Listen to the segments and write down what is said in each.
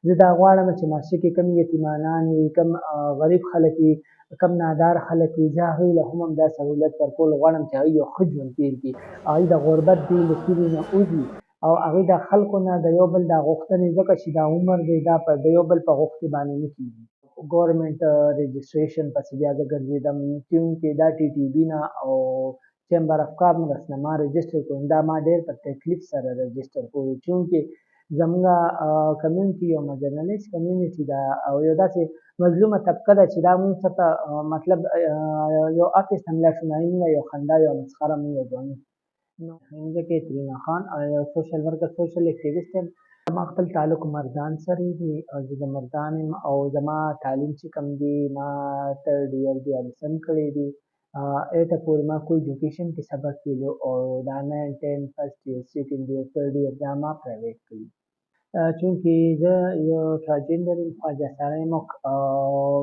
زه دا غواړم چې معاشره کې کم یتیمانان وي، کم غریب خلک وي، کم نادار خلک وي، زه هغوی له هم همدا سهولت ورکول غواړم چې هغوی یو ښه ژوند تېر کړي، هغوی د غربت دې له کلي نه وځي او هغوی د خلکو نه د یو بل دا غوښتنې ځکه چې دا عمر دی دا د یو بل په غوښتې باندې نه کېږي. ګورمنټ رجسټریشن پسې بیا زه ګرځېدم چونکې دا ټي ټي بي نه او چیمبر اف کامرس نه ما رجسټر کړو، دا ما ډېر په تکلیف سره رجسټر کړو چونکې زموږ کمیونټي یو مارجنلایزډ کمیونټي ده او یو داسې مظلومه طبقه ده چې دا موږ څخه مطلب یو آفس ته ملا شو موږ یو خندا یو مسخره موږ ګڼو. نو ځکه ترینا خان یو سوشل ورکر سوشل اکټیویسټ یم. ما خپل تعلق مردان سره دی او زه د مردان یم او زما تعلیم چې کوم دی ما تھرډ ایئر دی الیسن کړی دی، 8 پورې ما کوئی ایجوکیشن کې سبق ویلو او دا 9 10 فرسٹ ایئر سیکنډ ایئر تھرډ ایئر دا ما پرایویټ کړي چونکې زه یو ټرانسجنډر یم، خواجه سره یم او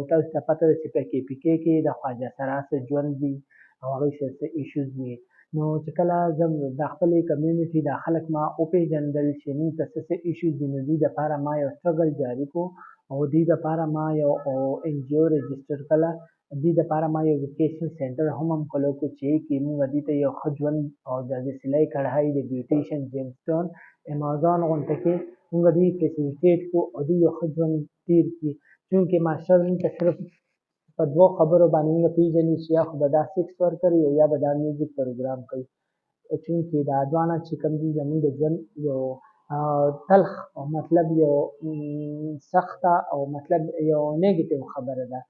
تاسو ته پته ده چې په کې پي کې کې د خواجه سره څه ژوند وي او هغوی سره څه ایشوز وي. نو چې کله زه د خپلې کمیونټي دا خلک ما وپېژندل چې موږ ته څه ایشوز دي نو دوی دپاره ما یو سټرګل جاري کړو او دوی دپاره ما یو ان جي او رجسټر کړله، دوی دپاره ما یو ایجوکیشن سینټر هم کلو کړو چې کې موږ دوی ته یو ښه ژوند او د سلای کړهۍ د بیوټیشن جیمسټون امازون غونټه کې موږ دوی فیسیلیټیټ کړو او دوی یو ښه ژوند تېر کړي چونکې ماسټر موږ ته صرف په دوو خبرو باندې موږ پېژني چې یا خو به دا سیکس ورکر او یا به دا میوزیک پروګرام کوي چونکې دا دواړه چې کوم دي زموږ د ژوند یو تلخ او مطلب یو سخته او مطلب یو نیګیټیو خبره ده.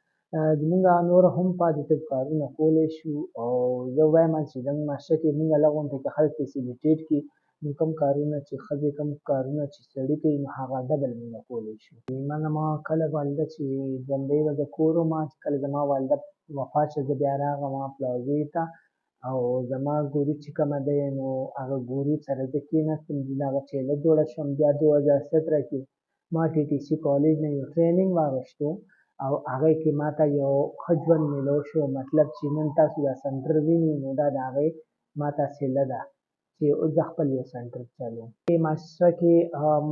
زموږ نور هم پازیټیو کارونه کولی شو او زه وایم چې زموږ معاشره کې موږ هغه غونډې کې خلک فیسیلیټیټ کړي نو کوم کارونه چې ښځې کوم کارونه چې سړي کوي نو هغه ډبل موږ کولی شو. ما کله والده چې ژوندۍ وه زه کور وم چې کله زما والده وفات شوه زه بیا راغلم پلازۍ ته او زما ګورو چې کومه دی نو هغه ګورو سره زه کېناستم د هغه چیله جوړه شوم. بیا 2017 کې ما ټي ټي سي کالج نه یو ټریننګ واخیستو او هغې کې ما ته یو ښه ژوند میلو شو مطلب چې نن تاسو دا سنټر وینئ نو دا د هغې ما ته صله ده چې اوس زه خپل یو سنټر چلوم. معاشره کې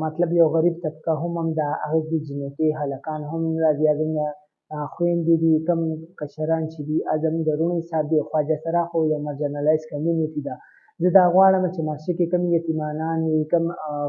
مطلب یو غریب طبقه هم ده، هغې کې جنکۍ هلکان هم راځي، زموږ خویندې دي کم کشران چې دي زموږ د وروڼو حساب دي. خواجه سرا خو یو مارجنلایزډ کمیونټي ده. زه دا غواړم چې معاشره کې کم یتیمانان وي، کم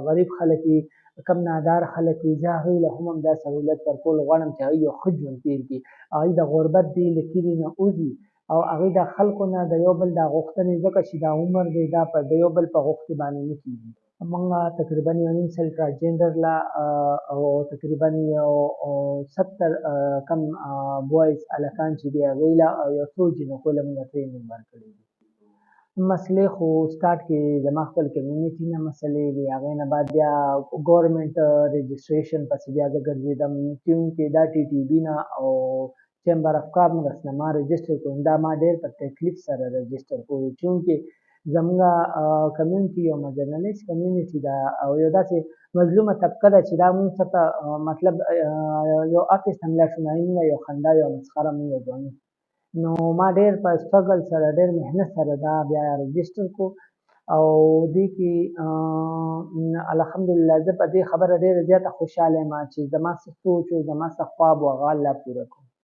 غریب خلک وي، کم نادار خلک وي، زه هغوی له هم همدا سهولت ورکول غواړم چې هغوی یو ښه ژوند تېر کړي، هغوی د غربت دې له کلي نه وځي او هغوی د خلکو نه د یو بل دا غوښتنې ځکه چې دا عمر دی دا د یو بل په غوښتې باندې نه کېږي. موږ تقریبا یو نیم سل ټرانسجنډر لا او تقریبا یو 70 کم بوایز هلکان چې دي هغوی لا او یو څو جنکو له موږ ټریننګ ورکړی دی. مسلې خو سټارټ کې زما خپل کمیونټي نه مسلې وي، هغې نه بعد بیا ګورمنټ رجسټریشن پسې بیا زه ګرځېدم چونکې دا ټي ټي بي نه او چیمبر اف کامرس نه ما رجسټر کړو، دا ما ډېر په تکلیف سره رجسټر کړو چونکې زموږ کمیونټي یو مارجنلایزډ کمیونټي ده او یو داسې مظلومه طبقه ده چې دا موږ څخه مطلب یو آفس ته ملا شو موږ یو خندا یو مسخره موږ ګڼو. نو ما ډېر په سټرګل سره ډېر محنت سره دا بیا رجسټر کړو او دې کې الحمدلله زه په دې خبره ډېره زیاته خوشحاله یم چې زما څه سوچ و زما څه خواب و هغه الله پوره کړو.